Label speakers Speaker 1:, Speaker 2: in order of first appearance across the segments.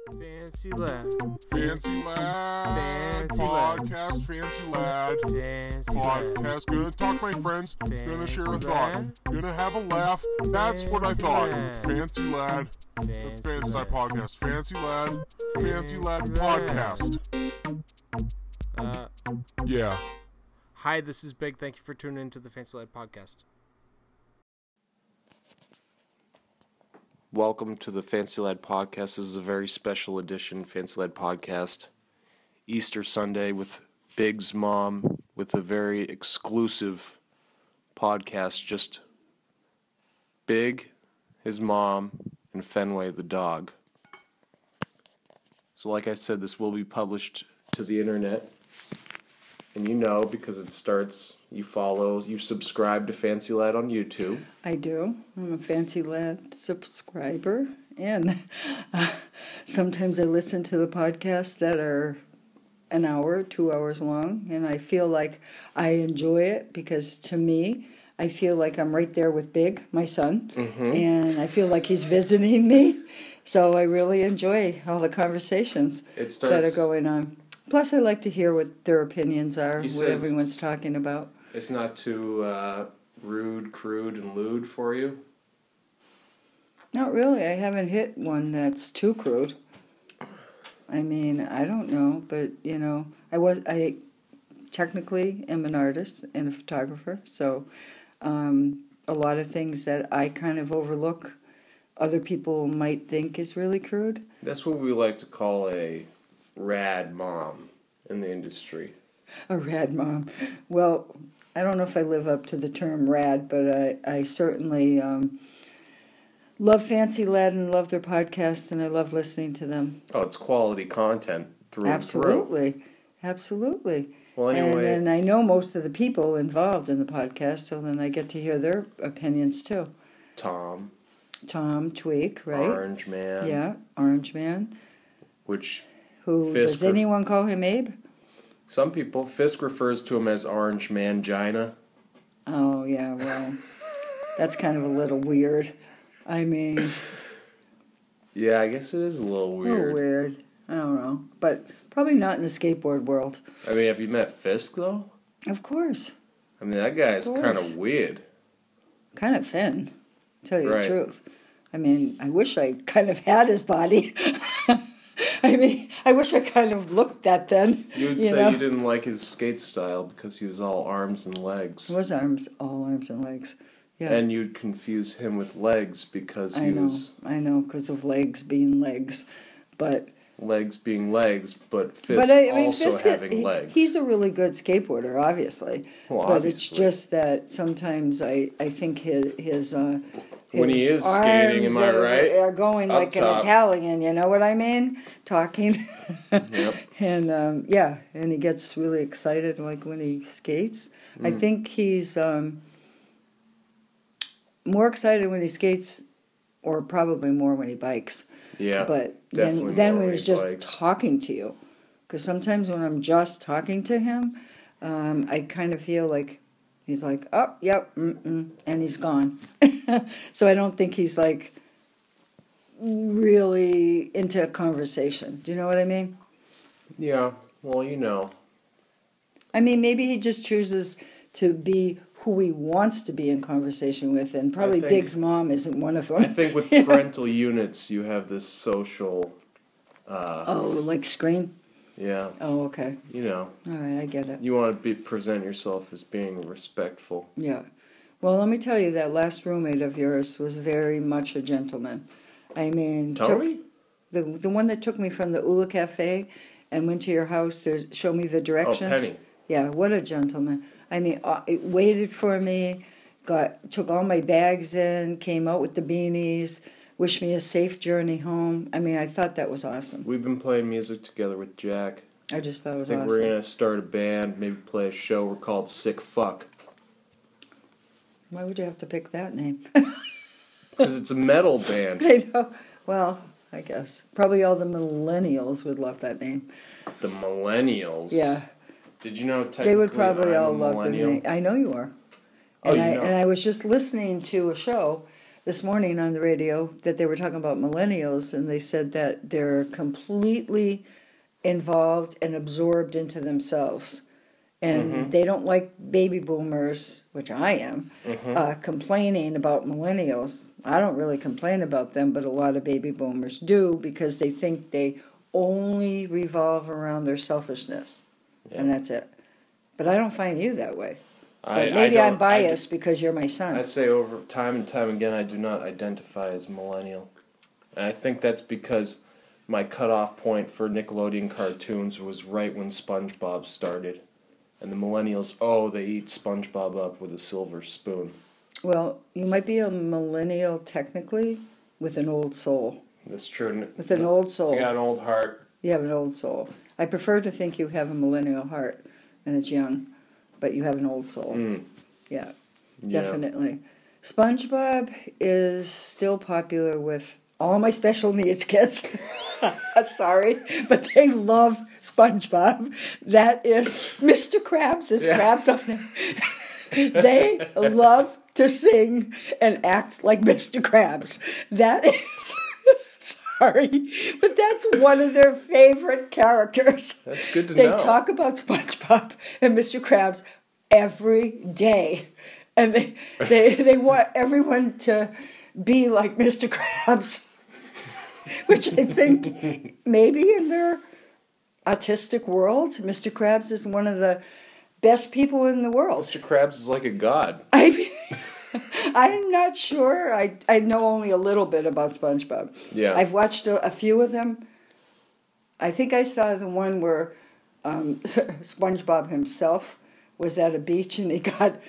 Speaker 1: FaNcY LaD.
Speaker 2: FaNcY LaD.
Speaker 1: FaNcY LaD.
Speaker 2: Podcast FaNcY LaD.
Speaker 1: FaNcY LaD.
Speaker 2: Podcast. Gonna talk to my friends. Gonna share a
Speaker 1: FaNcY
Speaker 2: thought.
Speaker 1: LaD.
Speaker 2: Gonna have a laugh. That's what I
Speaker 1: FaNcY
Speaker 2: thought.
Speaker 1: LaD.
Speaker 2: FaNcY LaD.
Speaker 1: FaNcY
Speaker 2: FaNcY
Speaker 1: LaD.
Speaker 2: Podcast. FaNcY LaD. FaNcY LaD
Speaker 1: FaNcY
Speaker 2: Podcast. Yeah.
Speaker 1: Hi, this is Big. Thank you for tuning into the FaNcY LaD podcast.
Speaker 3: Welcome to the FaNcY LaD podcast. This is a very special edition FaNcY LaD podcast. Easter Sunday with Big's mom with a very exclusive podcast. Just Big, his mom, and FaNcY the dog. So like I said, this will be published to the internet. And you know, because it starts, you follow, you subscribe to FaNcY LaD on YouTube.
Speaker 4: I do. I'm a FaNcY LaD subscriber, and sometimes I listen to the podcasts that are an hour, 2 hours long, and I feel like I enjoy it because to me, I feel like I'm right there with Big, my son, and I feel like he's visiting me, so I really enjoy all the conversations that are going on. Plus, I like to hear what their opinions are, what everyone's talking about.
Speaker 3: It's not too rude, crude, and lewd for you?
Speaker 4: Not really. I haven't hit one that's too crude. I mean, I don't know, but, you know, I technically am an artist and a photographer, so a lot of things that I kind of overlook, other people might think is really crude.
Speaker 3: That's what we like to call a rad mom in the industry.
Speaker 4: A rad mom. Well, I don't know if I live up to the term rad, but I certainly love FaNcY LaD and love their podcasts, and I love listening to them.
Speaker 3: Oh, it's quality content through
Speaker 4: Absolutely.
Speaker 3: and through.
Speaker 4: Absolutely.
Speaker 3: Well, anyway.
Speaker 4: And I know most of the people involved in the podcast, so then I get to hear their opinions too.
Speaker 3: Tom,
Speaker 4: Tweak, right?
Speaker 3: Orange Man.
Speaker 4: Yeah, Orange Man. Does anyone call him Abe?
Speaker 3: Some people. Fisk refers to him as Orange Mangina.
Speaker 4: Oh, yeah, well, that's kind of a little weird. I mean...
Speaker 3: Yeah, I guess it is a little weird.
Speaker 4: A little weird. I don't know. But probably not in the skateboard world.
Speaker 3: I mean, have you met Fisk, though?
Speaker 4: Of course.
Speaker 3: I mean, that guy is kind of weird.
Speaker 4: Kind of thin, to tell you
Speaker 3: Right.
Speaker 4: the truth. I mean, I wish I kind of had his body. I mean, I wish I kind of looked that thin.
Speaker 3: You would say you didn't like his skate style because he was all arms and legs.
Speaker 4: He was all arms and legs. Yeah.
Speaker 3: And you'd confuse him with legs because he was...
Speaker 4: I know, because of legs being legs. But...
Speaker 3: Legs being legs, but Fisk having legs.
Speaker 4: He's a really good skateboarder, obviously.
Speaker 3: Well,
Speaker 4: but
Speaker 3: obviously.
Speaker 4: It's just that sometimes I think his
Speaker 3: when he is skating, am I right?
Speaker 4: Are going
Speaker 3: Up
Speaker 4: like
Speaker 3: top.
Speaker 4: an Italian, you know what I mean? Talking.
Speaker 3: Yep.
Speaker 4: And, and he gets really excited like when he skates. I think he's more excited when he skates, or probably more when he bikes.
Speaker 3: Yeah,
Speaker 4: but
Speaker 3: definitely
Speaker 4: then
Speaker 3: more
Speaker 4: when he's just
Speaker 3: bikes.
Speaker 4: talking to you. Because sometimes when I'm just talking to him, I kind of feel like he's like, oh, yep, and he's gone. So I don't think he's like really into a conversation. Do you know what I mean?
Speaker 3: Yeah, well, you know.
Speaker 4: I mean, maybe he just chooses to be who he wants to be in conversation with, and probably Big's mom isn't one of them.
Speaker 3: I think with parental units, you have this social...
Speaker 4: like screen?
Speaker 3: Yeah.
Speaker 4: Oh, okay.
Speaker 3: You know.
Speaker 4: All right, I get it.
Speaker 3: You want to present yourself as being respectful.
Speaker 4: Yeah. Well, let me tell you, that last roommate of yours was very much a gentleman. I mean...
Speaker 3: Tony?
Speaker 4: The one that took me from the Ula Cafe and went to your house to show me the directions.
Speaker 3: Oh, Penny.
Speaker 4: Yeah, what a gentleman. I mean, it waited for me, took all my bags in, came out with the beanies, wished me a safe journey home. I mean, I thought that was awesome.
Speaker 3: We've been playing music together with Jack.
Speaker 4: I just thought it was
Speaker 3: I think
Speaker 4: awesome.
Speaker 3: we're going to start a band, maybe play a show. We're called Sick Fuck.
Speaker 4: Why would you have to pick that name?
Speaker 3: Because it's a metal band.
Speaker 4: I know. Well, I guess. Probably all the millennials would love that name.
Speaker 3: The Millennials?
Speaker 4: Yeah.
Speaker 3: Did you know technically
Speaker 4: They would probably
Speaker 3: I'm
Speaker 4: all
Speaker 3: a
Speaker 4: love the
Speaker 3: millennial?
Speaker 4: name. I know you are.
Speaker 3: Oh,
Speaker 4: And
Speaker 3: you know.
Speaker 4: I was just listening to a show this morning on the radio that they were talking about millennials, and they said that they're completely involved and absorbed into themselves. And they don't like baby boomers, which I am, complaining about millennials. I don't really complain about them, but a lot of baby boomers do because they think they only revolve around their selfishness. Yeah. And that's it. But I don't find you that way. But maybe I'm biased because you're my son.
Speaker 3: I say over time and time again, I do not identify as millennial. And I think that's because my cutoff point for Nickelodeon cartoons was right when SpongeBob started. And the millennials, they eat SpongeBob up with a silver spoon.
Speaker 4: Well, you might be a millennial technically with an old soul.
Speaker 3: That's true.
Speaker 4: With an old soul.
Speaker 3: You got an old heart.
Speaker 4: You have an old soul. I prefer to think you have a millennial heart and it's young, but you have an old soul. Yeah, definitely. SpongeBob is still popular with all my special needs kids. Sorry, but they love SpongeBob. That is Mr. Krabs is Krabs on there. They love to sing and act like Mr. Krabs. That is, sorry, but that's one of their favorite characters.
Speaker 3: That's good to know.
Speaker 4: They talk about SpongeBob and Mr. Krabs every day. And they want everyone to be like Mr. Krabs. Which I think maybe in their autistic world, Mr. Krabs is one of the best people in the world.
Speaker 3: Mr. Krabs is like a god.
Speaker 4: I'm not sure. I know only a little bit about SpongeBob.
Speaker 3: Yeah.
Speaker 4: I've watched a few of them. I think I saw the one where SpongeBob himself was at a beach and he got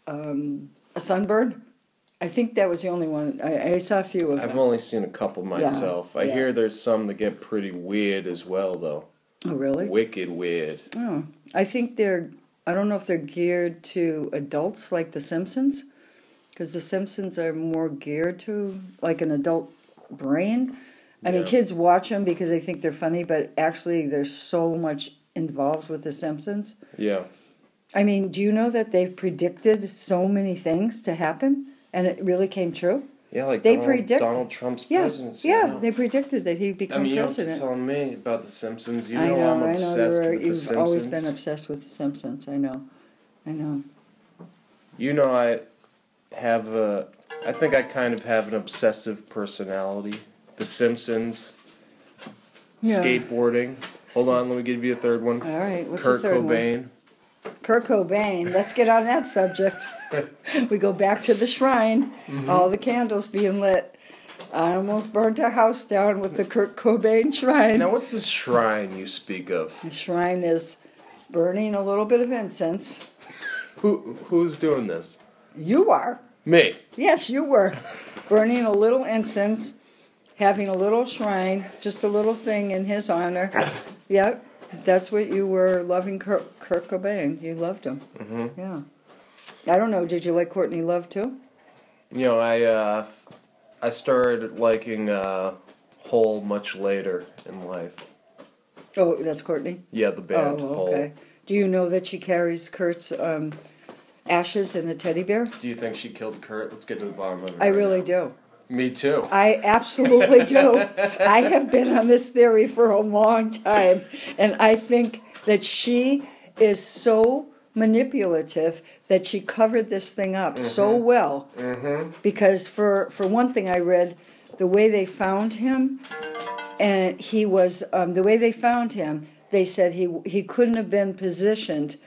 Speaker 4: a sunburn. I think that was the only one. I saw a few of them.
Speaker 3: I've only seen a couple myself. I hear there's some that get pretty weird as well, though.
Speaker 4: Oh, really?
Speaker 3: Wicked weird.
Speaker 4: Oh, I think I don't know if they're geared to adults like The Simpsons, because The Simpsons are more geared to like an adult brain. I mean, kids watch them because they think they're funny, but actually there's so much involved with The Simpsons.
Speaker 3: Yeah.
Speaker 4: I mean, do you know that they've predicted so many things to happen? And it really came true.
Speaker 3: Yeah, like Donald Trump's presidency.
Speaker 4: Yeah, they predicted that he'd become president.
Speaker 3: You don't have to tell me about The Simpsons. You know I'm obsessed with The Simpsons.
Speaker 4: You've always been obsessed with The Simpsons. I know.
Speaker 3: You know I think I kind of have an obsessive personality. The Simpsons, skateboarding. Hold on, let me give you a third one.
Speaker 4: All right, what's the third
Speaker 3: Cobain.
Speaker 4: one? Kurt Cobain. Let's get on that subject. We go back to the shrine. All the candles being lit. I almost burnt our house down with the Kurt Cobain shrine.
Speaker 3: Now, what's this shrine you speak of?
Speaker 4: The shrine is burning a little bit of incense.
Speaker 3: Who's doing this?
Speaker 4: You are.
Speaker 3: Me?
Speaker 4: Yes, you were. Burning a little incense, having a little shrine, just a little thing in his honor. Yep. That's what you were loving Kurt Cobain. You loved him. Yeah. I don't know. Did you like Courtney Love too?
Speaker 3: You know, I started liking Hole much later in life.
Speaker 4: Oh, that's Courtney?
Speaker 3: Yeah, the band Hole.
Speaker 4: Okay. Do you know that she carries Kurt's ashes in a teddy bear?
Speaker 3: Do you think she killed Kurt? Let's get to the bottom of it.
Speaker 4: I really do.
Speaker 3: Me too.
Speaker 4: I absolutely do. I have been on this theory for a long time, and I think that she is so manipulative that she covered this thing up so well. Because for one thing, I read the way they found him, and he was the way they found him. They said he couldn't have been positioned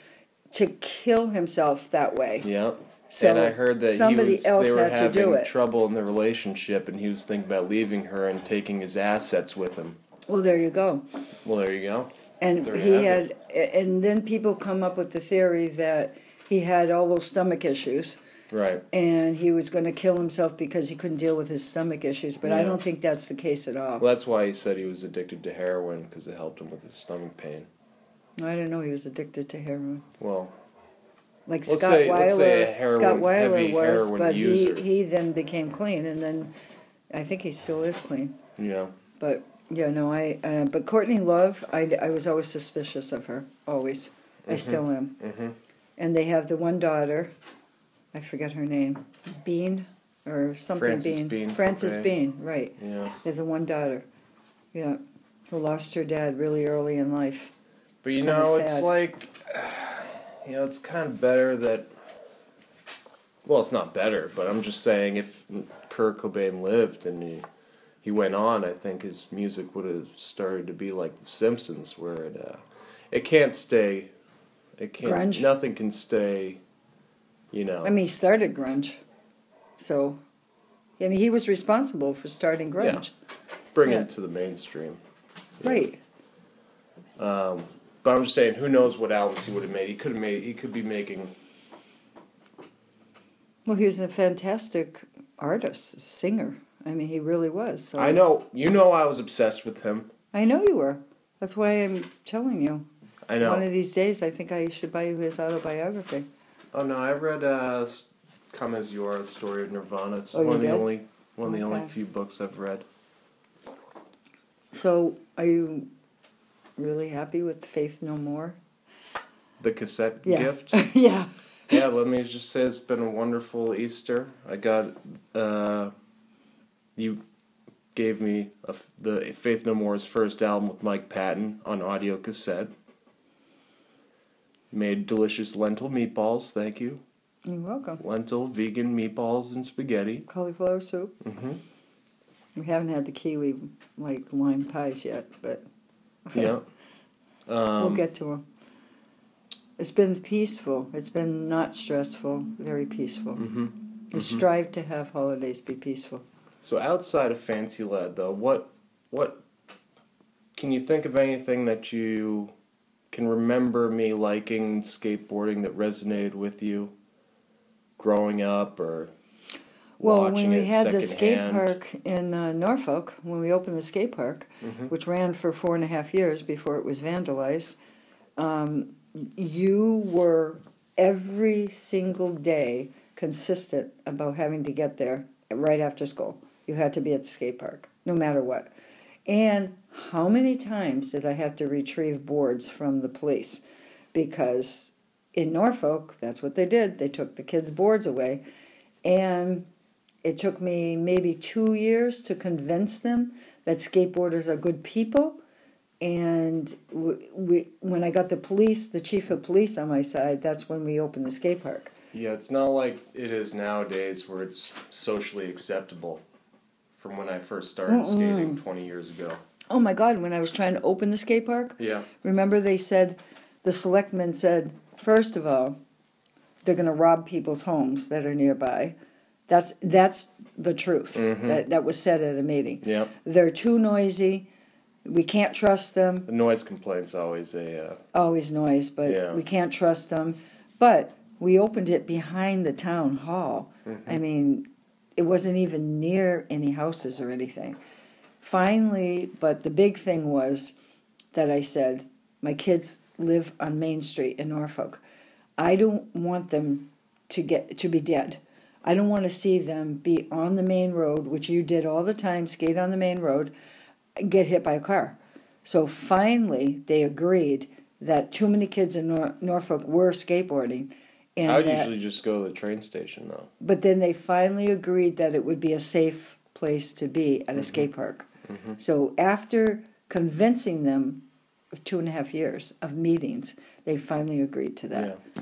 Speaker 4: to kill himself that way.
Speaker 3: Yeah.
Speaker 4: So
Speaker 3: and I heard that
Speaker 4: somebody else
Speaker 3: they were
Speaker 4: had to do
Speaker 3: having
Speaker 4: it.
Speaker 3: trouble in the relationship, and he was thinking about leaving her and taking his assets with him.
Speaker 4: Well, there you go.
Speaker 3: Well, there you go.
Speaker 4: And and then people come up with the theory that he had all those stomach issues.
Speaker 3: Right.
Speaker 4: And he was going to kill himself because he couldn't deal with his stomach issues. But I don't think that's the case at all.
Speaker 3: Well, that's why he said he was addicted to heroin, because it helped him with his stomach pain.
Speaker 4: I didn't know he was addicted to heroin.
Speaker 3: Well,
Speaker 4: like Scott Weiler was, but
Speaker 3: user.
Speaker 4: he then became clean, and then I think he still is clean.
Speaker 3: Yeah.
Speaker 4: But yeah, no, but Courtney Love, I was always suspicious of her, always. I still am. And they have the one daughter, I forget her name, Bean. or something
Speaker 3: Frances
Speaker 4: Bean.
Speaker 3: Bean
Speaker 4: Frances
Speaker 3: Corbet.
Speaker 4: Bean, right.
Speaker 3: Yeah.
Speaker 4: There's a one daughter. Yeah. Who lost her dad really early in life.
Speaker 3: But
Speaker 4: It's
Speaker 3: you
Speaker 4: kinda
Speaker 3: know, it's
Speaker 4: sad.
Speaker 3: like, it's kind of better that. Well, it's not better, but I'm just saying if Kurt Cobain lived and he went on, I think his music would have started to be like The Simpsons, where it can't stay. It can't.
Speaker 4: Grunge?
Speaker 3: Nothing can stay. You know.
Speaker 4: I mean, he started grunge. So, I mean, he was responsible for starting grunge.
Speaker 3: Bring
Speaker 4: Yeah.
Speaker 3: it to the mainstream. Yeah.
Speaker 4: Right.
Speaker 3: But I'm just saying, who knows what albums he would have made? He could be making.
Speaker 4: Well, he was a fantastic artist, singer. I mean, he really was. So
Speaker 3: I know. You know, I was obsessed with him.
Speaker 4: I know you were. That's why I'm telling you.
Speaker 3: I know.
Speaker 4: One of these days, I think I should buy you his autobiography.
Speaker 3: Oh no, I read "Come as You Are: The Story of Nirvana." It's
Speaker 4: Oh, you
Speaker 3: one of the
Speaker 4: did?
Speaker 3: only
Speaker 4: Okay.
Speaker 3: few books I've read.
Speaker 4: So, are you really happy with Faith No More?
Speaker 3: The cassette
Speaker 4: Yeah.
Speaker 3: gift.
Speaker 4: Yeah.
Speaker 3: Yeah, let me just say it's been a wonderful Easter. I got you gave me the Faith No More's first album with Mike Patton on audio cassette. Made delicious lentil meatballs. Thank you.
Speaker 4: You're welcome.
Speaker 3: Lentil vegan meatballs and spaghetti.
Speaker 4: Cauliflower soup.
Speaker 3: Mm-hmm.
Speaker 4: We haven't had the kiwi, like, lime pies yet, but
Speaker 3: Yeah.
Speaker 4: we'll get to them. It's been peaceful. It's been not stressful. Very peaceful.
Speaker 3: Mm-hmm.
Speaker 4: I strive to have holidays be peaceful.
Speaker 3: So outside of FaNcY LaD, though, what can you think of anything that you can remember me liking skateboarding that resonated with you growing up or
Speaker 4: Well,
Speaker 3: watching
Speaker 4: when we
Speaker 3: it
Speaker 4: had the skate
Speaker 3: secondhand?
Speaker 4: park in Norfolk, when we opened the skate park, which ran for 4.5 years before it was vandalized, you were every single day consistent about having to get there right after school. You had to be at the skate park, no matter what. And how many times did I have to retrieve boards from the police? Because in Norfolk, that's what they did. They took the kids' boards away. And it took me maybe 2 years to convince them that skateboarders are good people. And when I got the chief of police on my side, that's when we opened the skate park.
Speaker 3: Yeah, it's not like it is nowadays where it's socially acceptable from when I first started skating 20 years ago.
Speaker 4: Oh my God, when I was trying to open the skate park,
Speaker 3: Yeah.
Speaker 4: remember the selectmen said, first of all, they're going to rob people's homes that are nearby. That's the truth. That was said at a meeting.
Speaker 3: Yep.
Speaker 4: They're too noisy. We can't trust them.
Speaker 3: The noise complaint's always
Speaker 4: Always noise, but
Speaker 3: Yeah.
Speaker 4: we can't trust them. But we opened it behind the town hall. I mean, it wasn't even near any houses or anything. Finally, but the big thing was that I said, my kids live on Main Street in Norfolk. I don't want them to be dead. I don't want to see them be on the main road, which you did all the time, skate on the main road, get hit by a car. So finally, they agreed that too many kids in Norfolk were skateboarding. And
Speaker 3: I would usually just go to the train station, though.
Speaker 4: But then they finally agreed that it would be a safe place to be at a skate park. So after convincing them of 2.5 years of meetings, they finally agreed to that.
Speaker 3: Yeah.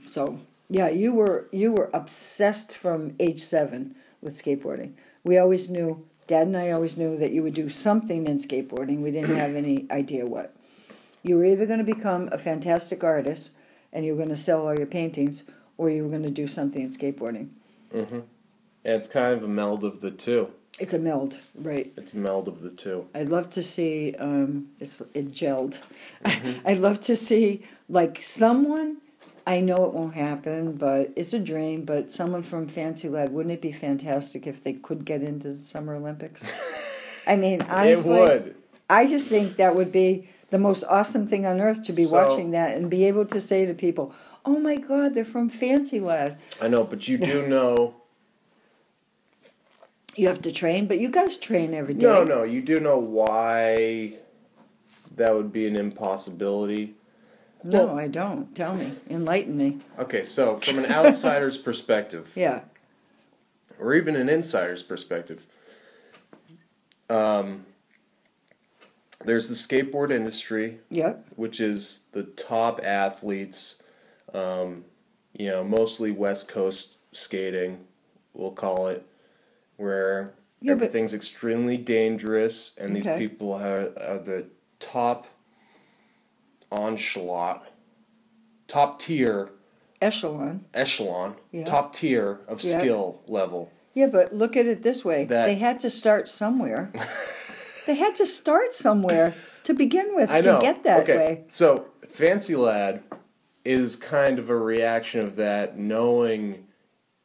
Speaker 4: So yeah, you were obsessed from age 7 with skateboarding. We always knew, Dad and I always knew that you would do something in skateboarding. We didn't have any idea what. You were either going to become a fantastic artist and you were going to sell all your paintings, or you were going to do something in skateboarding.
Speaker 3: And it's kind of a meld of the two.
Speaker 4: It's a meld, right?
Speaker 3: It's a meld of the two.
Speaker 4: I'd love to see it gelled. I'd love to see like someone. I know it won't happen, but it's a dream. But someone from FaNcY LaD, wouldn't it be fantastic if they could get into the Summer Olympics? I mean, honestly,
Speaker 3: It would.
Speaker 4: I just think that would be the most awesome thing on earth to be watching that and be able to say to people, "Oh my God, they're from FaNcY LaD."
Speaker 3: I know, but you do know.
Speaker 4: You have to train, but you guys train every day.
Speaker 3: No, you do know why that would be an impossibility.
Speaker 4: No, I don't. Tell me. Enlighten me.
Speaker 3: Okay, so from an outsider's perspective,
Speaker 4: Yeah.
Speaker 3: or even an insider's perspective. There's the skateboard industry,
Speaker 4: Yep.
Speaker 3: which is the top athletes, mostly West Coast skating, we'll call it, where everything's extremely dangerous, and these people are the top tier,
Speaker 4: echelon,
Speaker 3: top tier of skill level.
Speaker 4: Yeah, but look at it this way. They had to start somewhere. They had to start somewhere to begin with to get that way.
Speaker 3: So FaNcY LaD is kind of a reaction of that, knowing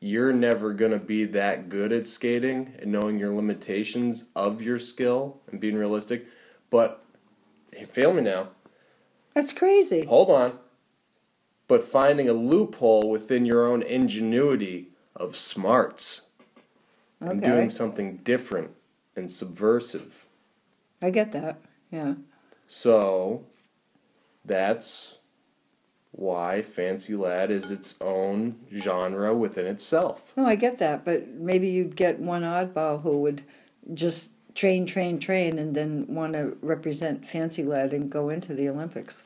Speaker 3: you're never going to be that good at skating and knowing your limitations of your skill and being realistic. But, hey, feel me now.
Speaker 4: That's crazy.
Speaker 3: Hold on. But finding a loophole within your own ingenuity of smarts and doing something different and subversive.
Speaker 4: I get that, yeah.
Speaker 3: So, that's why FaNcY LaD is its own genre within itself.
Speaker 4: No, I get that, but maybe you'd get one oddball who would just train, and then want to represent FaNcY LaD and go into the Olympics.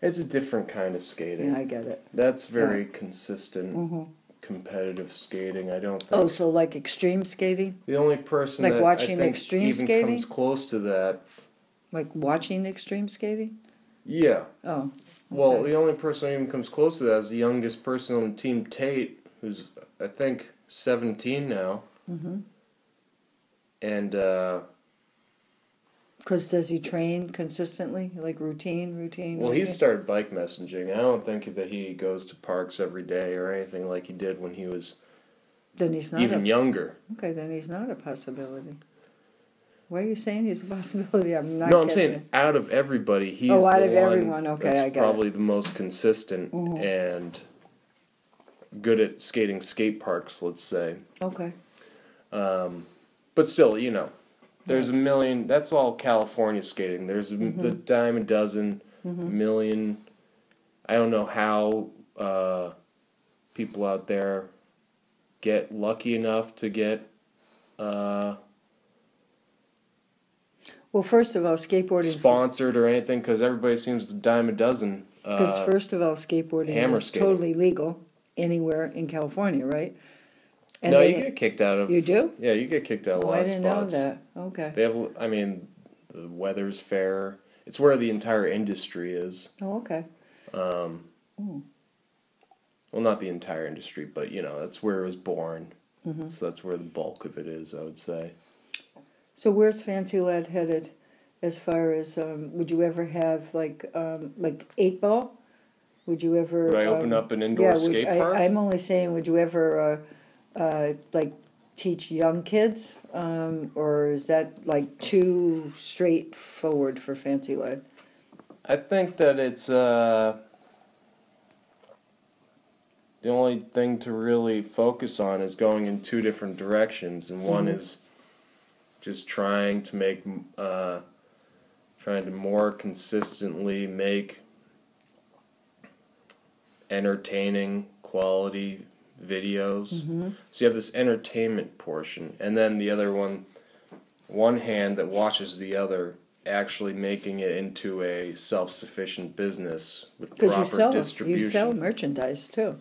Speaker 3: It's a different kind of skating.
Speaker 4: Yeah, I get it.
Speaker 3: That's very consistent, competitive skating. I don't think.
Speaker 4: Oh, so like extreme skating?
Speaker 3: The only person
Speaker 4: like
Speaker 3: that
Speaker 4: watching
Speaker 3: I think
Speaker 4: extreme
Speaker 3: even
Speaker 4: skating?
Speaker 3: comes close to that.
Speaker 4: Like watching extreme skating?
Speaker 3: Yeah.
Speaker 4: Oh. Okay.
Speaker 3: Well, the only person who even comes close to that is the youngest person on the team, Tate, who's, I think, 17 now. Mm-hmm. And,
Speaker 4: because does he train consistently? Like routine?
Speaker 3: Well, he started bike messaging. I don't think that he goes to parks every day or anything like he did when he was
Speaker 4: then he's not
Speaker 3: even younger.
Speaker 4: Okay, then he's not a possibility. Why are you saying he's a possibility? I'm not
Speaker 3: No, I'm saying out of everybody, he's
Speaker 4: out
Speaker 3: the
Speaker 4: of
Speaker 3: one
Speaker 4: everyone. Okay,
Speaker 3: that's
Speaker 4: I get
Speaker 3: probably the most consistent and good at skating skate parks, let's say.
Speaker 4: Okay.
Speaker 3: But still, there's a million. That's all California skating. There's the dime a dozen, million. I don't know how people out there get lucky enough to get.
Speaker 4: Well, first of all, skateboarding
Speaker 3: sponsored or anything, because everybody seems to dime a dozen.
Speaker 4: Because first of all, skateboarding is
Speaker 3: skating.
Speaker 4: totally legal anywhere in California, right? And
Speaker 3: no, you get kicked out of.
Speaker 4: You do?
Speaker 3: Yeah, you get kicked out of a lot of spots.
Speaker 4: I didn't know that. Okay.
Speaker 3: They have. I mean, the weather's fair. It's where the entire industry is.
Speaker 4: Oh, okay.
Speaker 3: Well, not the entire industry, but that's where it was born. Mm-hmm. So that's where the bulk of it is, I would say.
Speaker 4: So where's FaNcY LaD headed, as far as would you ever have like 8 Ball? Would you ever?
Speaker 3: Would I open up an indoor skate park?
Speaker 4: I'm only saying, would you ever teach young kids, or is that like too straightforward for FaNcY LaD?
Speaker 3: I think that it's the only thing to really focus on is going in two different directions, and one is just trying to more consistently make entertaining quality videos. So you have this entertainment portion, and then the other one hand that watches the other actually making it into a self-sufficient business with proper distribution.
Speaker 4: You sell merchandise too.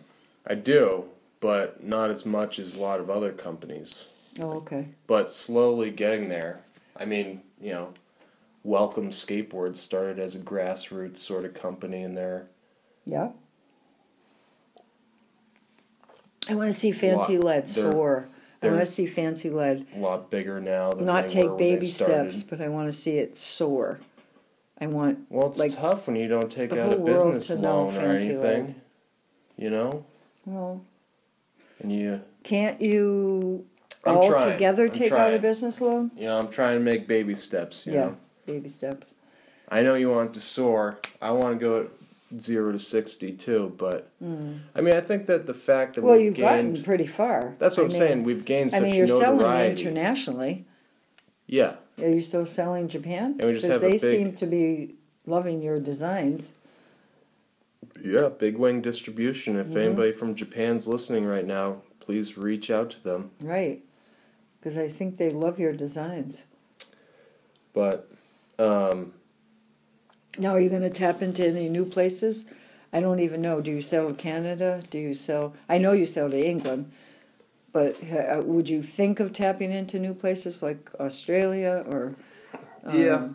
Speaker 3: I do, but not as much as a lot of other companies.
Speaker 4: Oh, okay.
Speaker 3: But slowly getting there. I mean, Welcome Skateboards started as a grassroots sort of company in there.
Speaker 4: Yeah. I want to see FaNcY LaD soar. I want to see FaNcY LaD
Speaker 3: a lot bigger now than
Speaker 4: not
Speaker 3: they were
Speaker 4: take baby
Speaker 3: when they started.
Speaker 4: steps, but I want to see it soar. I want
Speaker 3: it's tough when you don't take
Speaker 4: the
Speaker 3: out a
Speaker 4: whole world
Speaker 3: business
Speaker 4: to know
Speaker 3: loan or
Speaker 4: FaNcY
Speaker 3: anything.
Speaker 4: LaD. Well,
Speaker 3: and
Speaker 4: can't you all together take out a business loan?
Speaker 3: I'm trying to make baby steps. You know?
Speaker 4: Baby steps.
Speaker 3: I know you want it to soar. I want to go at 0 to 60 too, but I mean, I think that the fact that
Speaker 4: you've gotten pretty far.
Speaker 3: That's what I'm saying. We've gained such notoriety.
Speaker 4: You're selling internationally.
Speaker 3: Yeah.
Speaker 4: Are you still selling Japan?
Speaker 3: And we just have
Speaker 4: they seem to be loving your designs.
Speaker 3: Yeah, big wing distribution. If anybody from Japan's listening right now, please reach out to them.
Speaker 4: Right. Because I think they love your designs.
Speaker 3: But,
Speaker 4: now, are you going to tap into any new places? I don't even know. Do you sell to Canada? Do you sell... I know you sell to England, but would you think of tapping into new places like Australia or
Speaker 3: yeah,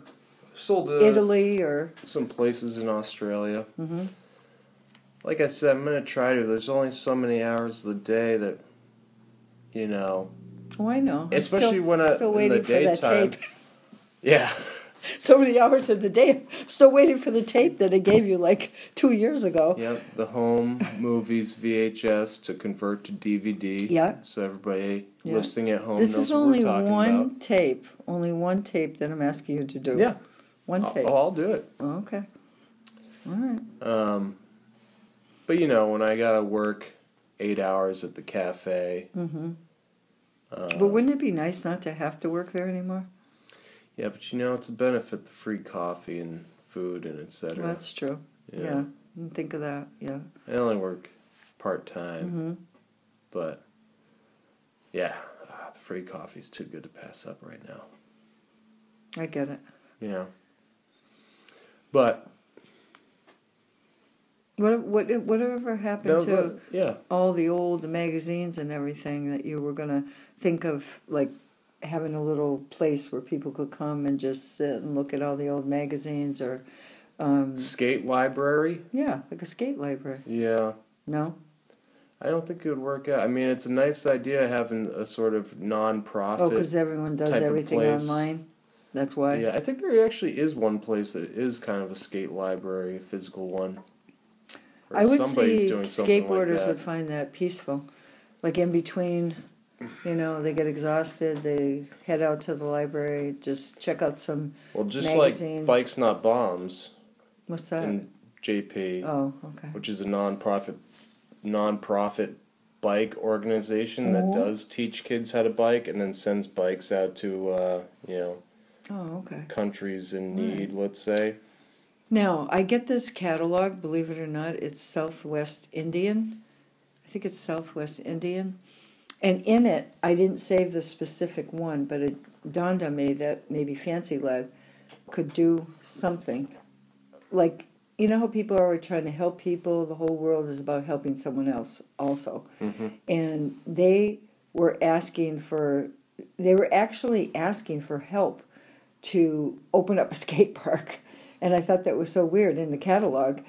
Speaker 3: sold to
Speaker 4: Italy or...
Speaker 3: some places in Australia.
Speaker 4: Mm-hmm.
Speaker 3: Like I said, I'm going to try to. There's only so many hours of the day that, you know...
Speaker 4: Oh, I know.
Speaker 3: Especially
Speaker 4: I'm
Speaker 3: when
Speaker 4: still
Speaker 3: in
Speaker 4: waiting
Speaker 3: the
Speaker 4: for that
Speaker 3: daytime.
Speaker 4: tape.
Speaker 3: Yeah.
Speaker 4: So many hours of the day. I'm still waiting for the tape that I gave you like 2 years ago.
Speaker 3: Yep, the home movies VHS to convert to DVD.
Speaker 4: Yeah.
Speaker 3: So everybody
Speaker 4: Yeah.
Speaker 3: listening at home
Speaker 4: This
Speaker 3: knows
Speaker 4: is
Speaker 3: what
Speaker 4: only
Speaker 3: we're talking
Speaker 4: one
Speaker 3: about.
Speaker 4: tape. Only one tape that I'm asking you to do.
Speaker 3: Yeah.
Speaker 4: One tape.
Speaker 3: I'll do it.
Speaker 4: Oh, okay. All right.
Speaker 3: But you know, when I gotta work 8 hours at the cafe.
Speaker 4: Mm-hmm. But wouldn't it be nice not to have to work there anymore?
Speaker 3: Yeah, but you know, it's a benefit, the free coffee and food and etc.
Speaker 4: Well, that's true. Yeah. Didn't think of that. Yeah.
Speaker 3: I only work part-time.
Speaker 4: Mm-hmm.
Speaker 3: But, yeah, the free coffee's too good to pass up right now.
Speaker 4: I get it.
Speaker 3: Yeah. But...
Speaker 4: Whatever happened to
Speaker 3: yeah.
Speaker 4: all the old magazines and everything that you were going to think of, like having a little place where people could come and just sit and look at all the old magazines or...
Speaker 3: skate library?
Speaker 4: Yeah, like a skate library.
Speaker 3: Yeah.
Speaker 4: No?
Speaker 3: I don't think it would work out. I mean, it's a nice idea having a sort of non-profit.
Speaker 4: Oh, because everyone does
Speaker 3: type of
Speaker 4: everything
Speaker 3: place.
Speaker 4: online? That's why?
Speaker 3: Yeah, I think there actually is one place that is kind of a skate library, a physical one. Or
Speaker 4: I would
Speaker 3: somebody's
Speaker 4: see
Speaker 3: doing something
Speaker 4: skateboarders
Speaker 3: like that.
Speaker 4: would find that peaceful. Like in between, you know, they get exhausted, they head out to the library, just check out some
Speaker 3: Well, just
Speaker 4: magazines.
Speaker 3: like Bikes Not Bombs
Speaker 4: What's that?
Speaker 3: in JP,
Speaker 4: Oh, okay.
Speaker 3: which is a non-profit bike organization that does teach kids how to bike and then sends bikes out to,
Speaker 4: Oh, okay.
Speaker 3: countries in need, let's say.
Speaker 4: Now, I get this catalog, believe it or not, it's Southwest Indian. I think it's Southwest Indian. And in it, I didn't save the specific one, but it dawned on me that maybe FaNcY LaD could do something. Like, you know how people are always trying to help people? The whole world is about helping someone else also.
Speaker 3: Mm-hmm.
Speaker 4: And they were actually asking for help to open up a skate park. And I thought that was so weird in the catalog,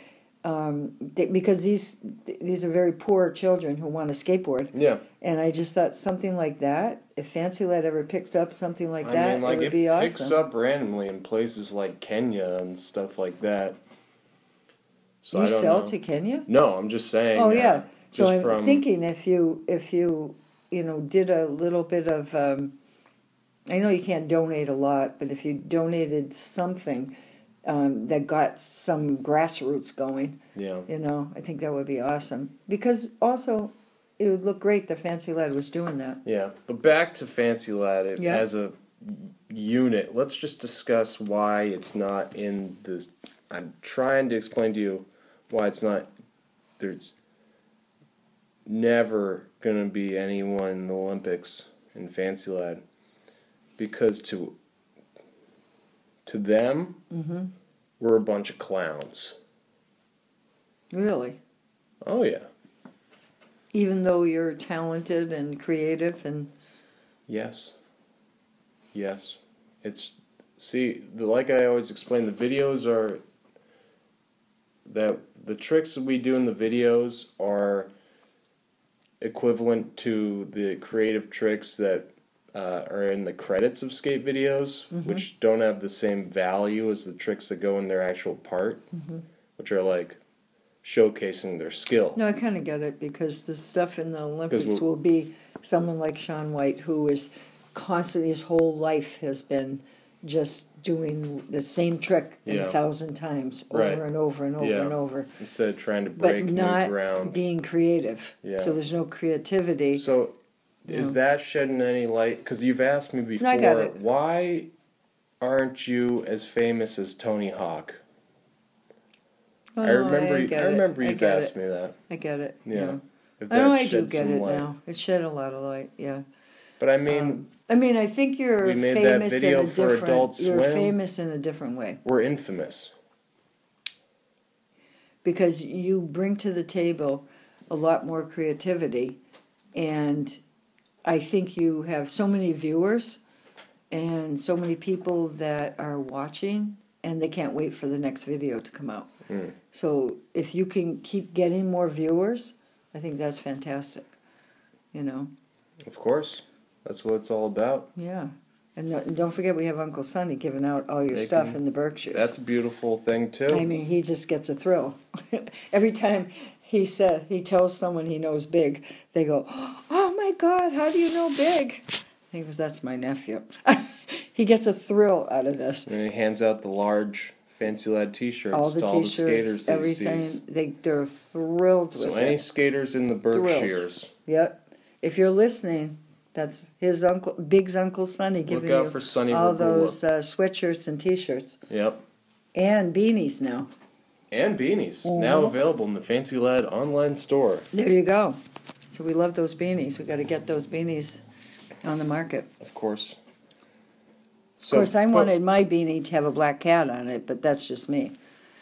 Speaker 4: because these are very poor children who want to skateboard. Yeah. And I just thought something like that, if FaNcY LaD ever picks up something like that, it would be awesome.
Speaker 3: It picks up randomly in places like Kenya and stuff like that. So
Speaker 4: you sell to Kenya?
Speaker 3: No, I'm just saying.
Speaker 4: Oh, yeah. So I'm thinking if you did a little bit of, I know you can't donate a lot, but if you donated something that got some grassroots going, I think that would be awesome. Because also, it would look great that FaNcY LaD was doing that.
Speaker 3: Yeah, but back to FaNcY LaD as a unit. Let's just discuss why it's not in this. I'm trying to explain to you why it's not. There's never going to be anyone in the Olympics in FaNcY LaD. Because to them, we're a bunch of clowns.
Speaker 4: Really?
Speaker 3: Oh, yeah.
Speaker 4: Even though you're talented and creative and...
Speaker 3: Yes. It's... See, like I always explain, the videos are... that the tricks that we do in the videos are equivalent to the creative tricks that are in the credits of skate videos, which don't have the same value as the tricks that go in their actual part, which are like showcasing their skill.
Speaker 4: No, I kind of get it, because the stuff in the Olympics will be someone like Shaun White, who is constantly, his whole life has been just doing the same trick 1,000 times over and over and over and over.
Speaker 3: Instead of trying to break new ground.
Speaker 4: But not being creative. Yeah. So there's no creativity.
Speaker 3: So is that shedding any light? Because you've asked me before,
Speaker 4: I got it.
Speaker 3: Why aren't you as famous as Tony Hawk?
Speaker 4: Oh,
Speaker 3: I remember you've asked me that.
Speaker 4: I get it.
Speaker 3: Yeah. If
Speaker 4: I know
Speaker 3: that
Speaker 4: I do
Speaker 3: sheds
Speaker 4: get
Speaker 3: some
Speaker 4: it
Speaker 3: light.
Speaker 4: now. It shed a lot of light, yeah.
Speaker 3: But I mean,
Speaker 4: I think you're
Speaker 3: we made that
Speaker 4: famous
Speaker 3: video
Speaker 4: in a
Speaker 3: for
Speaker 4: different.
Speaker 3: Adult
Speaker 4: You're
Speaker 3: Swim.
Speaker 4: famous in a different way
Speaker 3: we're infamous.
Speaker 4: because you bring to the table a lot more creativity, and I think you have so many viewers and so many people that are watching, and they can't wait for the next video to come out. So if you can keep getting more viewers, I think that's fantastic. You know.
Speaker 3: Of course. That's what it's all about.
Speaker 4: Yeah. And don't forget, we have Uncle Sonny giving out all your stuff in the Berkshires.
Speaker 3: That's a beautiful thing, too.
Speaker 4: I mean, he just gets a thrill. Every time he tells someone he knows Big, they go, "Oh my God, how do you know Big?" He goes, "That's my nephew." He gets a thrill out of this.
Speaker 3: And he hands out the large FaNcY LaD t-shirts
Speaker 4: All the
Speaker 3: to all the
Speaker 4: T-shirts,
Speaker 3: skaters that he
Speaker 4: everything.
Speaker 3: sees.
Speaker 4: They're thrilled with
Speaker 3: So
Speaker 4: it.
Speaker 3: any skaters in the Berkshires,
Speaker 4: Yep. If you're listening, that's his uncle, Big's Uncle Sonny, giving
Speaker 3: out
Speaker 4: you
Speaker 3: for Sonny
Speaker 4: all
Speaker 3: Regula.
Speaker 4: those sweatshirts and T-shirts
Speaker 3: yep,
Speaker 4: and beanies now.
Speaker 3: and beanies, now available in the FaNcY LaD online store.
Speaker 4: There you go. So we love those beanies. We got to get those beanies on the market.
Speaker 3: Of course.
Speaker 4: Of course, I wanted my beanie to have a black cat on it, but that's just me.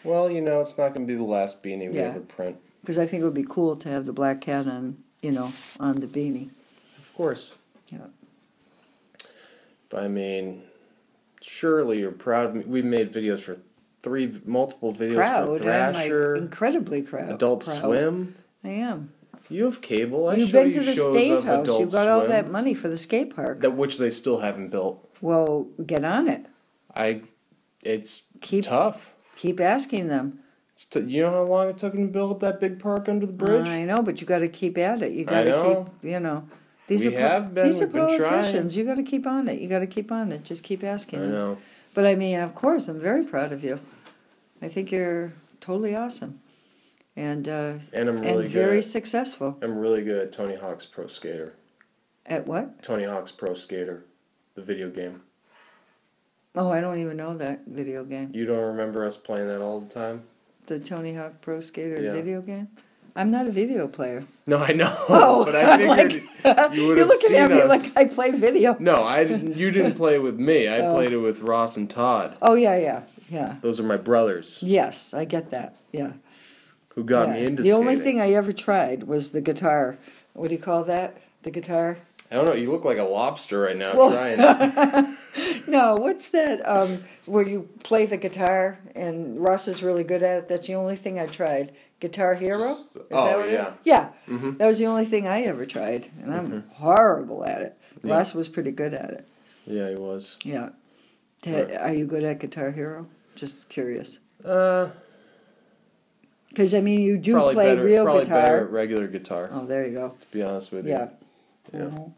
Speaker 3: Well, you know, it's not going to be the last beanie we
Speaker 4: Yeah.
Speaker 3: ever print.
Speaker 4: Because I think it would be cool to have the black cat on, on the beanie.
Speaker 3: Of course.
Speaker 4: Yeah.
Speaker 3: But I mean, surely you're proud of me. We've made videos for multiple videos
Speaker 4: Proud.
Speaker 3: for
Speaker 4: I'm
Speaker 3: Thrasher,
Speaker 4: like incredibly proud.
Speaker 3: Adult
Speaker 4: proud.
Speaker 3: Swim.
Speaker 4: I am.
Speaker 3: You have cable.
Speaker 4: You've
Speaker 3: show
Speaker 4: been
Speaker 3: you
Speaker 4: to the
Speaker 3: shows
Speaker 4: State
Speaker 3: of
Speaker 4: House.
Speaker 3: Adult
Speaker 4: You got all
Speaker 3: Swim,
Speaker 4: that money for the skate park.
Speaker 3: which they still haven't built.
Speaker 4: Well, get on it.
Speaker 3: It's
Speaker 4: Keep
Speaker 3: tough.
Speaker 4: Keep asking them.
Speaker 3: You know how long it took them to build that big park under the bridge?
Speaker 4: I know, but you got to keep at it. You got to keep, These
Speaker 3: We
Speaker 4: are
Speaker 3: have been.
Speaker 4: these are
Speaker 3: We've been
Speaker 4: politicians.
Speaker 3: trying.
Speaker 4: You got to keep on it. You got to keep on it. Just keep asking
Speaker 3: I
Speaker 4: them.
Speaker 3: know.
Speaker 4: But I mean, of course, I'm very proud of you. I think you're totally awesome, and
Speaker 3: I'm really good.
Speaker 4: very successful.
Speaker 3: I'm really good at Tony Hawk's Pro Skater.
Speaker 4: At what?
Speaker 3: Tony Hawk's Pro Skater, the video game.
Speaker 4: Oh, I don't even know that video game.
Speaker 3: You don't remember us playing that all the time?
Speaker 4: The Tony Hawk Pro Skater
Speaker 3: Yeah.
Speaker 4: video game. I'm not a video player.
Speaker 3: No, I know.
Speaker 4: Oh,
Speaker 3: but I figured you would
Speaker 4: you're
Speaker 3: have
Speaker 4: looking
Speaker 3: seen
Speaker 4: at me
Speaker 3: us.
Speaker 4: like I play video.
Speaker 3: No, I didn't. You didn't play with me. I played it with Ross and Todd.
Speaker 4: Oh yeah.
Speaker 3: Those are my brothers
Speaker 4: Yes, I get that. Yeah.
Speaker 3: who got
Speaker 4: Yeah.
Speaker 3: me into
Speaker 4: The
Speaker 3: skating.
Speaker 4: only thing I ever tried was the guitar. What do you call that? The guitar?
Speaker 3: I don't know. You look like a lobster right now
Speaker 4: Well-
Speaker 3: trying it.
Speaker 4: No, what's that? Where you play the guitar and Ross is really good at it. That's the only thing I tried. Guitar Hero? Is that what
Speaker 3: yeah.
Speaker 4: it? Yeah.
Speaker 3: Mhm.
Speaker 4: That was the only thing I ever tried, and I'm horrible at it.
Speaker 3: Yeah.
Speaker 4: Ross was pretty good at it.
Speaker 3: Yeah, he was.
Speaker 4: Yeah.
Speaker 3: Right.
Speaker 4: Are you good at Guitar Hero? Just curious.
Speaker 3: Probably
Speaker 4: Because I mean, you do play
Speaker 3: better,
Speaker 4: real
Speaker 3: probably
Speaker 4: guitar.
Speaker 3: better at regular guitar.
Speaker 4: Oh, there you go.
Speaker 3: To be honest with you.
Speaker 4: Yeah.
Speaker 3: Yeah.
Speaker 4: Mhm.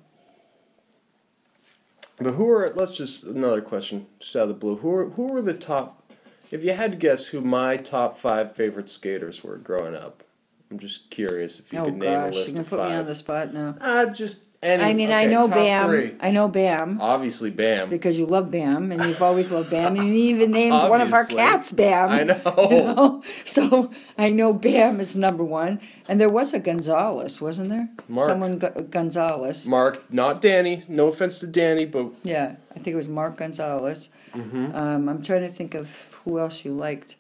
Speaker 3: But let's just, another question, just out of the blue. Who were the top, if you had to guess who my top 5 favorite skaters were growing up? I'm just curious if you
Speaker 4: Oh
Speaker 3: could name a
Speaker 4: gosh,
Speaker 3: list
Speaker 4: you're gonna
Speaker 3: of
Speaker 4: put
Speaker 3: 5.
Speaker 4: me on the spot now.
Speaker 3: Just any.
Speaker 4: I mean,
Speaker 3: okay,
Speaker 4: I know
Speaker 3: top
Speaker 4: Bam.
Speaker 3: 3.
Speaker 4: I know Bam
Speaker 3: Obviously Bam.
Speaker 4: because you love Bam, and you've always loved Bam, and you even named one of our
Speaker 3: Obviously.
Speaker 4: cats Bam.
Speaker 3: I know.
Speaker 4: You know? So I know Bam is number 1, and there was a Gonzalez, wasn't there?
Speaker 3: Mark.
Speaker 4: Someone Gonzalez.
Speaker 3: Mark, not Danny. No offense to Danny, but
Speaker 4: Yeah, I think it was Mark Gonzalez.
Speaker 3: Mm-hmm.
Speaker 4: I'm trying to think of who else you liked.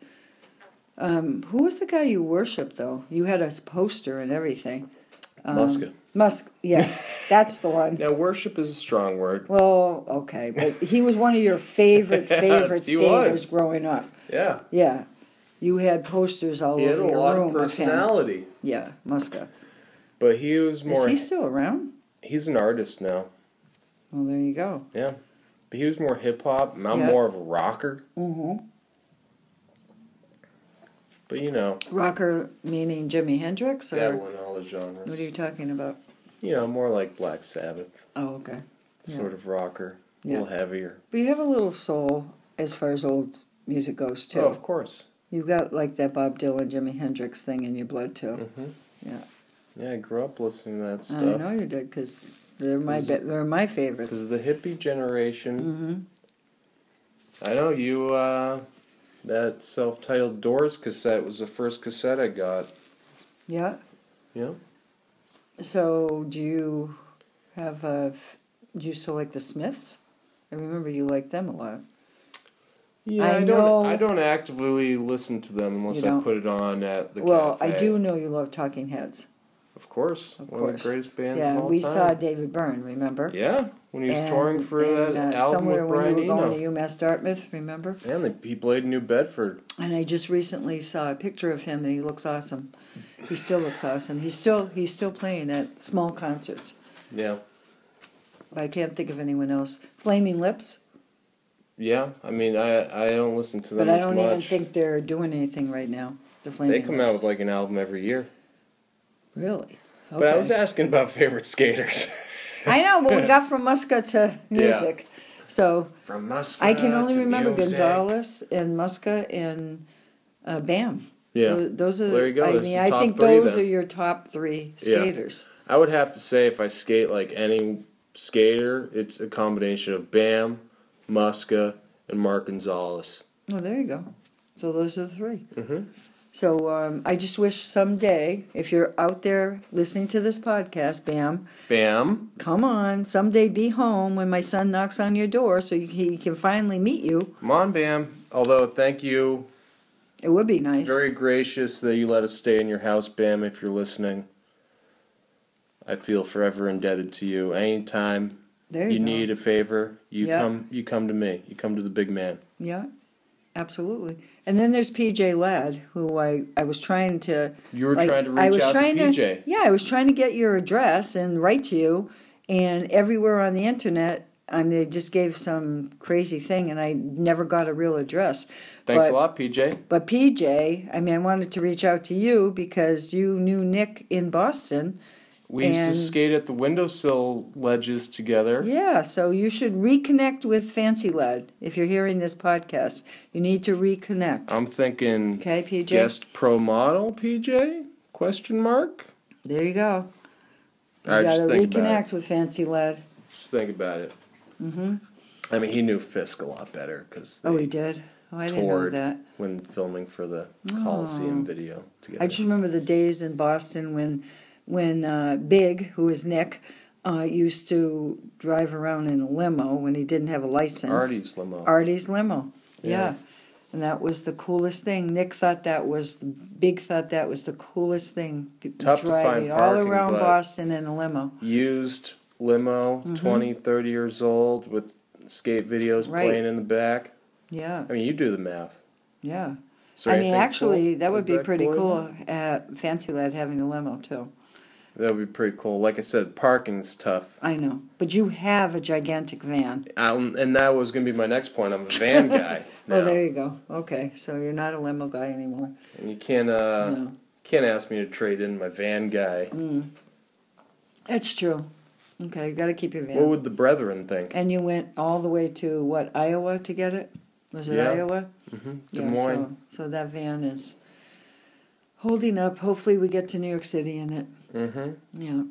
Speaker 4: Who was the guy you worshipped, though? You had a poster and everything.
Speaker 3: Muska.
Speaker 4: Yes, that's the one.
Speaker 3: Now, worship is a strong word.
Speaker 4: Well, okay, but he was one of your favorite
Speaker 3: Yes, he
Speaker 4: skaters
Speaker 3: was.
Speaker 4: growing up.
Speaker 3: Yeah.
Speaker 4: Yeah, you had posters all
Speaker 3: He had
Speaker 4: over
Speaker 3: a
Speaker 4: your
Speaker 3: lot
Speaker 4: room
Speaker 3: of
Speaker 4: of him.
Speaker 3: personality.
Speaker 4: Yeah, Muska.
Speaker 3: But he was
Speaker 4: Is
Speaker 3: more.
Speaker 4: he still around?
Speaker 3: He's an artist now.
Speaker 4: Well, there you go.
Speaker 3: Yeah. But he was more hip hop. I'm
Speaker 4: Yeah.
Speaker 3: more of a rocker.
Speaker 4: Mm-hmm.
Speaker 3: But you know.
Speaker 4: Rocker meaning Jimi Hendrix, or
Speaker 3: Dabble in all the genres.
Speaker 4: what are you talking about?
Speaker 3: You know, more like Black Sabbath.
Speaker 4: Oh, okay. Yeah.
Speaker 3: Sort of rocker. A
Speaker 4: Yeah.
Speaker 3: little heavier.
Speaker 4: But you have a little soul as far as old music goes, too.
Speaker 3: Oh, of course.
Speaker 4: You've got like that Bob Dylan, Jimi Hendrix thing in your blood, too.
Speaker 3: hmm
Speaker 4: Yeah.
Speaker 3: Yeah, I grew up listening to that stuff.
Speaker 4: I know you did, because they're my favorites.
Speaker 3: Because of the hippie generation.
Speaker 4: Mm-hmm.
Speaker 3: I know you, that self-titled Doors cassette was the first cassette I got.
Speaker 4: Yeah.
Speaker 3: You know?
Speaker 4: So, do you have do you still like the Smiths? I remember you liked them a lot.
Speaker 3: Yeah,
Speaker 4: I know-
Speaker 3: I don't actively listen to them unless
Speaker 4: You
Speaker 3: I
Speaker 4: don't?
Speaker 3: put it on at the
Speaker 4: Well,
Speaker 3: cafe.
Speaker 4: I do know you love Talking Heads.
Speaker 3: Of course.
Speaker 4: Of
Speaker 3: One of
Speaker 4: course.
Speaker 3: the greatest bands
Speaker 4: Yeah,
Speaker 3: of all
Speaker 4: we
Speaker 3: time.
Speaker 4: saw David Byrne, remember?
Speaker 3: Yeah, when he was touring for that album
Speaker 4: somewhere
Speaker 3: with
Speaker 4: when
Speaker 3: Brian
Speaker 4: you were going
Speaker 3: Eno.
Speaker 4: to UMass Dartmouth, remember?
Speaker 3: And he played in New Bedford.
Speaker 4: And I just recently saw a picture of him, and he looks awesome. He still looks awesome. He's still playing at small concerts.
Speaker 3: Yeah.
Speaker 4: But I can't think of anyone else. Flaming Lips,
Speaker 3: Yeah, I mean, I don't listen to them
Speaker 4: but I
Speaker 3: as
Speaker 4: don't
Speaker 3: much.
Speaker 4: even think they're doing anything right now. The Flaming
Speaker 3: They come out
Speaker 4: Lips.
Speaker 3: with like an album every year.
Speaker 4: Really? Okay.
Speaker 3: But I was asking about favorite skaters.
Speaker 4: I know, but we got from Muska to music. So
Speaker 3: From Muska
Speaker 4: I can only
Speaker 3: to
Speaker 4: remember
Speaker 3: music.
Speaker 4: Gonzalez and Muska and Bam.
Speaker 3: Yeah.
Speaker 4: Those are.
Speaker 3: There you go.
Speaker 4: I
Speaker 3: There's
Speaker 4: mean,
Speaker 3: the
Speaker 4: I
Speaker 3: top
Speaker 4: think
Speaker 3: three
Speaker 4: those
Speaker 3: then.
Speaker 4: are your top three
Speaker 3: Yeah.
Speaker 4: skaters.
Speaker 3: I would have to say if I skate like any skater, it's a combination of Bam, Muska, and Mark Gonzalez.
Speaker 4: Oh, there you go. So those are the three.
Speaker 3: Mm-hmm.
Speaker 4: So I just wish someday, if you're out there listening to this podcast,
Speaker 3: Bam.
Speaker 4: come on, someday be home when my son knocks on your door so he can finally meet you.
Speaker 3: Come on, Bam. Although, thank you.
Speaker 4: It would be nice.
Speaker 3: Very gracious that you let us stay in your house, Bam, if you're listening. I feel forever indebted to you. Anytime
Speaker 4: There
Speaker 3: you
Speaker 4: go.
Speaker 3: need a favor, you
Speaker 4: Yeah.
Speaker 3: come to me. You come to the big man.
Speaker 4: Yeah, absolutely. And then there's PJ LaD, who I was trying to.
Speaker 3: You were
Speaker 4: like,
Speaker 3: trying to
Speaker 4: I
Speaker 3: reach
Speaker 4: was
Speaker 3: out
Speaker 4: trying
Speaker 3: to PJ.
Speaker 4: Yeah, I was trying to get your address and write to you, and everywhere on the internet, they just gave some crazy thing, and I never got a real address.
Speaker 3: Thanks
Speaker 4: But-
Speaker 3: a lot, PJ.
Speaker 4: But PJ, I wanted to reach out to you because you knew Nick in Boston.
Speaker 3: We used to
Speaker 4: And-
Speaker 3: skate at the windowsill ledges together.
Speaker 4: Yeah, so you should reconnect with FaNcY LaD. If you're hearing this podcast, you need to reconnect.
Speaker 3: I'm thinking
Speaker 4: Okay, PJ?
Speaker 3: guest pro model, PJ? Question mark?
Speaker 4: There you go. You
Speaker 3: All right,
Speaker 4: gotta
Speaker 3: just think about
Speaker 4: reconnect with FaNcY LaD.
Speaker 3: Just think about it. Mm-hmm. I mean, he knew Fisk a lot better because
Speaker 4: Oh, he did? Oh, I didn't know
Speaker 3: toured
Speaker 4: that.
Speaker 3: when filming for the Coliseum video together.
Speaker 4: I just remember the days in Boston when Big, who is Nick, used to drive around in a limo when he didn't have a license.
Speaker 3: Artie's limo.
Speaker 4: Artie's limo. Yeah.
Speaker 3: Yeah.
Speaker 4: And that was the coolest thing. Big thought that was the coolest thing.
Speaker 3: Tough to find
Speaker 4: driving all
Speaker 3: parking,
Speaker 4: around
Speaker 3: but-
Speaker 4: Boston in a limo.
Speaker 3: Used limo,
Speaker 4: Mm-hmm.
Speaker 3: 20, 30 years old, with skate videos
Speaker 4: Right.
Speaker 3: playing in the back.
Speaker 4: Yeah,
Speaker 3: I mean, you do the math.
Speaker 4: yeah.
Speaker 3: Is there
Speaker 4: I mean,
Speaker 3: anything
Speaker 4: actually,
Speaker 3: cool?
Speaker 4: that would
Speaker 3: Is
Speaker 4: be pretty
Speaker 3: in
Speaker 4: cool.
Speaker 3: there?
Speaker 4: FaNcY LaD having a limo too.
Speaker 3: That would be pretty cool. Like I said, parking's tough.
Speaker 4: I know, but you have a gigantic van.
Speaker 3: And that was going to be my next point. I'm a van guy now.
Speaker 4: Oh, there you go. Okay, so you're not a limo guy anymore.
Speaker 3: And you can't
Speaker 4: No.
Speaker 3: can't ask me to trade in my van guy.
Speaker 4: That's true. Okay, you got to keep your van.
Speaker 3: What would the brethren think?
Speaker 4: And you went all the way to what, Iowa to get it? Was it
Speaker 3: Yeah.
Speaker 4: Iowa?
Speaker 3: Des Moines.
Speaker 4: So that van is holding up. Hopefully, we get to New York City in it.
Speaker 3: Mm-hmm.
Speaker 4: Yeah.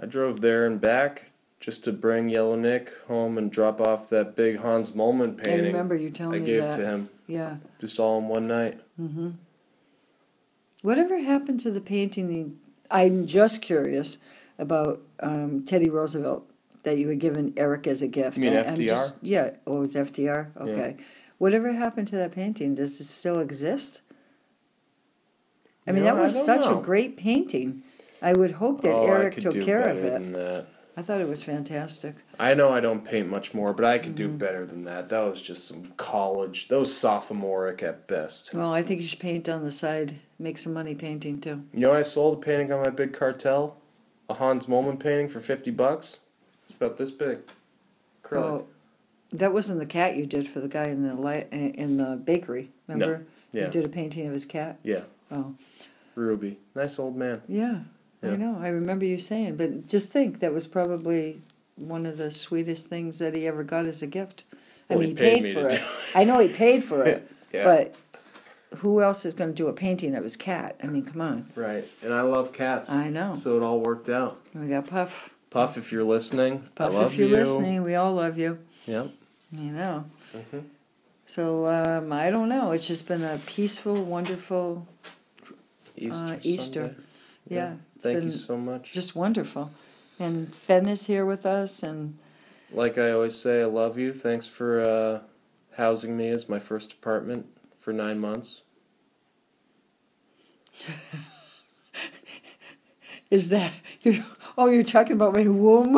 Speaker 3: I drove there and back just to bring Yellow Nick home and drop off that big Hans Mollman
Speaker 4: I
Speaker 3: painting
Speaker 4: remember you telling
Speaker 3: I
Speaker 4: me
Speaker 3: gave
Speaker 4: that.
Speaker 3: to him.
Speaker 4: Yeah.
Speaker 3: Just all in one night.
Speaker 4: Whatever happened to the painting? I'm just curious about Teddy Roosevelt that you had given Eric as a gift.
Speaker 3: You mean
Speaker 4: I'm
Speaker 3: FDR?
Speaker 4: Yeah. Oh, it was FDR? Okay. Whatever happened to that painting? Does it still exist? I mean,
Speaker 3: You know,
Speaker 4: that was
Speaker 3: I don't
Speaker 4: such
Speaker 3: know.
Speaker 4: a great painting. I would hope that
Speaker 3: I
Speaker 4: Eric
Speaker 3: could
Speaker 4: took
Speaker 3: do
Speaker 4: care of
Speaker 3: better
Speaker 4: it.
Speaker 3: than that.
Speaker 4: I thought it was fantastic.
Speaker 3: I know I don't paint much more, but I could
Speaker 4: Mm-hmm.
Speaker 3: do better than that. That was just some college. That was sophomoric at best.
Speaker 4: Well, I think you should paint on the side. Make some money painting too.
Speaker 3: You know, I sold a painting on my big cartel, a Hans Mollman painting for $50. It's about this big. Acrylic.
Speaker 4: Oh, that wasn't the cat you did for the guy in the bakery. Remember?
Speaker 3: Yeah.
Speaker 4: You did a painting of his cat.
Speaker 3: Yeah,
Speaker 4: Oh,
Speaker 3: Ruby, nice old man.
Speaker 4: yeah.
Speaker 3: Yeah.
Speaker 4: I know. I remember you saying, but just think that was probably one of the sweetest things that he ever got as a gift. I
Speaker 3: Well,
Speaker 4: mean,
Speaker 3: he
Speaker 4: he
Speaker 3: paid
Speaker 4: paid
Speaker 3: me
Speaker 4: for
Speaker 3: to
Speaker 4: it.
Speaker 3: do
Speaker 4: I know he paid for it,
Speaker 3: Yeah.
Speaker 4: but who else is going to do a painting of his cat? I mean, come on.
Speaker 3: Right, and I love cats.
Speaker 4: I know.
Speaker 3: So it all worked out.
Speaker 4: We got Puff.
Speaker 3: Puff, if you're listening,
Speaker 4: Puff,
Speaker 3: I love
Speaker 4: if you're
Speaker 3: you.
Speaker 4: listening, we all love you.
Speaker 3: Yep.
Speaker 4: You know.
Speaker 3: Mhm.
Speaker 4: So I don't know. It's just been a peaceful, wonderful
Speaker 3: Easter.
Speaker 4: Easter.
Speaker 3: Sunday.
Speaker 4: Yeah. It's
Speaker 3: Thank
Speaker 4: been
Speaker 3: you so much.
Speaker 4: just wonderful. And Fen is here with us, and
Speaker 3: Like I always say, I love you. Thanks for housing me as my first apartment for 9 months.
Speaker 4: is that you're talking about my womb?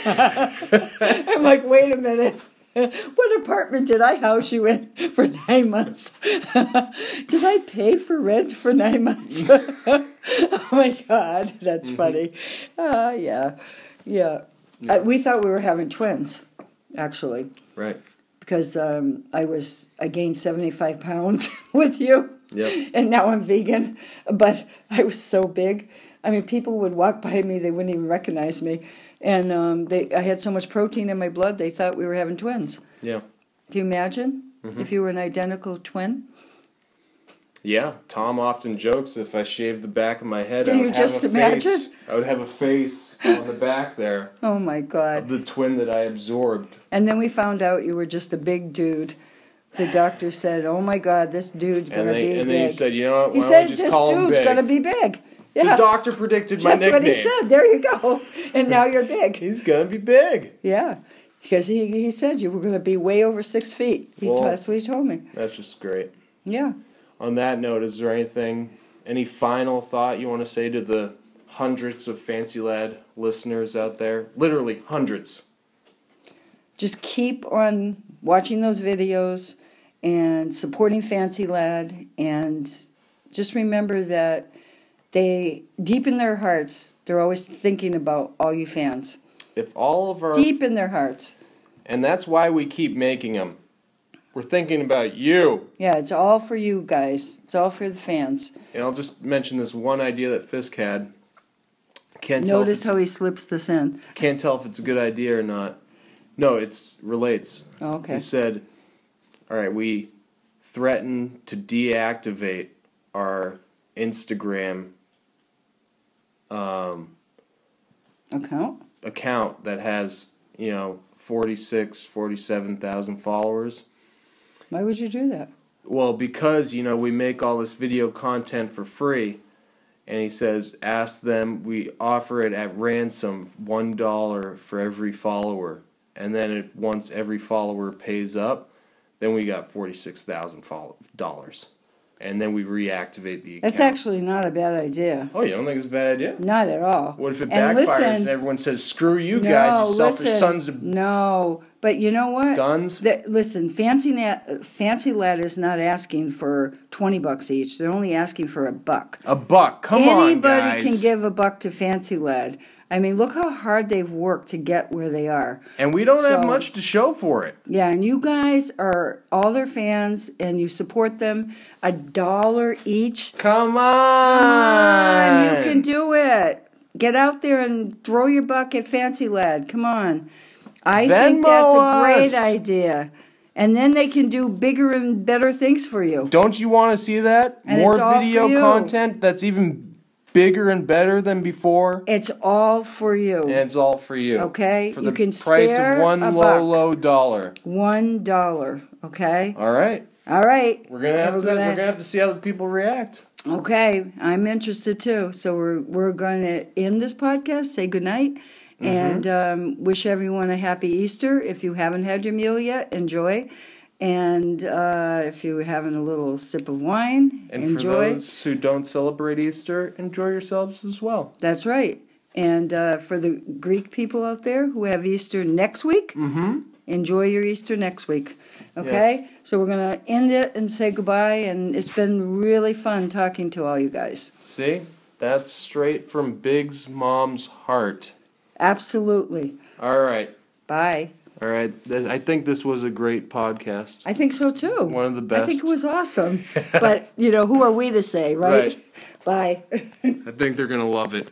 Speaker 4: I'm like, wait a minute. What apartment did I house you in for 9 months? Did I pay for rent for 9 months? Oh my God, that's funny. Yeah. We thought we were having twins, actually,
Speaker 3: Right.
Speaker 4: because I gained 75 pounds with you.
Speaker 3: Yep.
Speaker 4: And now I'm vegan, but I was so big. I mean, people would walk by me, they wouldn't even recognize me. And I had so much protein in my blood, they thought we were having twins.
Speaker 3: Yeah.
Speaker 4: Can you imagine if you were an identical twin?
Speaker 3: Yeah. Tom often jokes if I shaved the back of my head,
Speaker 4: Can
Speaker 3: I
Speaker 4: you
Speaker 3: would
Speaker 4: just
Speaker 3: have a
Speaker 4: imagine?
Speaker 3: face. I would have a face on the back there
Speaker 4: Oh my
Speaker 3: of
Speaker 4: God.
Speaker 3: the twin that I absorbed.
Speaker 4: And then we found out you were just a big dude. The doctor said, oh my God, this dude's going to be big.
Speaker 3: And then he said, you know what?
Speaker 4: He
Speaker 3: Why
Speaker 4: said,
Speaker 3: don't we just
Speaker 4: this
Speaker 3: call him
Speaker 4: dude's
Speaker 3: Big?
Speaker 4: going to be big.
Speaker 3: The
Speaker 4: Yeah,
Speaker 3: doctor predicted my
Speaker 4: that's
Speaker 3: nickname.
Speaker 4: what he said. There you go. And now you're big.
Speaker 3: He's gonna be big.
Speaker 4: Yeah, because he said you were going to be way over 6 feet. That's what he told me.
Speaker 3: That's just great.
Speaker 4: Yeah.
Speaker 3: On that note, is there any final thought you want to say to the hundreds of FaNcY LaD listeners out there? Literally hundreds.
Speaker 4: Just keep on watching those videos and supporting FaNcY LaD, and just remember that they, deep in their hearts, they're always thinking about all you fans.
Speaker 3: If all of our...
Speaker 4: Deep in their hearts.
Speaker 3: And that's why we keep making them. We're thinking about you.
Speaker 4: Yeah, it's all for you guys. It's all for the fans.
Speaker 3: And I'll just mention this one idea that Fisk had.
Speaker 4: Notice how he slips this in.
Speaker 3: Can't tell if it's a good idea or not. No, it relates.
Speaker 4: Oh, okay.
Speaker 3: He said, all right, we threaten to deactivate our Instagram account that has, 47,000 followers.
Speaker 4: Why would you do that?
Speaker 3: Well, because, we make all this video content for free. And he says, ask them, we offer it at ransom, $1 for every follower. And then once every follower pays up, then we got $46,000. And then we reactivate the account.
Speaker 4: That's actually not a bad idea.
Speaker 3: Oh, you don't think it's a bad idea?
Speaker 4: Not at all.
Speaker 3: What if it
Speaker 4: And
Speaker 3: backfires and everyone says, screw you guys, you selfish sons of
Speaker 4: No, but you know what?
Speaker 3: guns?
Speaker 4: Listen, FaNcY LaD is not asking for $20 each. They're only asking for $1.
Speaker 3: $1. Come on,
Speaker 4: Anybody
Speaker 3: guys.
Speaker 4: can give $1 to FaNcY LaD. I mean, look how hard they've worked to get where they are.
Speaker 3: And we don't have much to show for it.
Speaker 4: Yeah, and you guys are all their fans, and you support them. $1 each.
Speaker 3: Come on.
Speaker 4: Come on, you can do it. Get out there and throw your buck at FaNcY LaD. Come on. I think that's a great idea. And then they can do bigger and better things for you.
Speaker 3: Don't you want to see that?
Speaker 4: And
Speaker 3: More
Speaker 4: it's all
Speaker 3: video
Speaker 4: for you.
Speaker 3: content that's even bigger and better than before?
Speaker 4: It's all for you.
Speaker 3: And it's all for you.
Speaker 4: Okay?
Speaker 3: For
Speaker 4: You
Speaker 3: the
Speaker 4: can
Speaker 3: price
Speaker 4: spare
Speaker 3: of one
Speaker 4: $1.
Speaker 3: low dollar.
Speaker 4: $1. Okay?
Speaker 3: All right.
Speaker 4: All right.
Speaker 3: We're gonna have to see how the people react.
Speaker 4: Okay, I'm interested too. So we're going to end this podcast, say goodnight, and wish everyone a happy Easter. If you haven't had your meal yet, enjoy. And if you're having a little sip of wine,
Speaker 3: And
Speaker 4: enjoy.
Speaker 3: for those who don't celebrate Easter, enjoy yourselves as well.
Speaker 4: That's right. And for the Greek people out there who have Easter next week, enjoy your Easter next week. Okay?
Speaker 3: Yes.
Speaker 4: So we're going to end it and say goodbye. And it's been really fun talking to all you guys.
Speaker 3: See? That's straight from Big's mom's heart.
Speaker 4: Absolutely.
Speaker 3: All right.
Speaker 4: Bye.
Speaker 3: All right. I think this was a great podcast.
Speaker 4: I think so too.
Speaker 3: One of the best.
Speaker 4: I think it was awesome. But, who are we to say, right?
Speaker 3: Right.
Speaker 4: Bye.
Speaker 3: I think they're going to love it.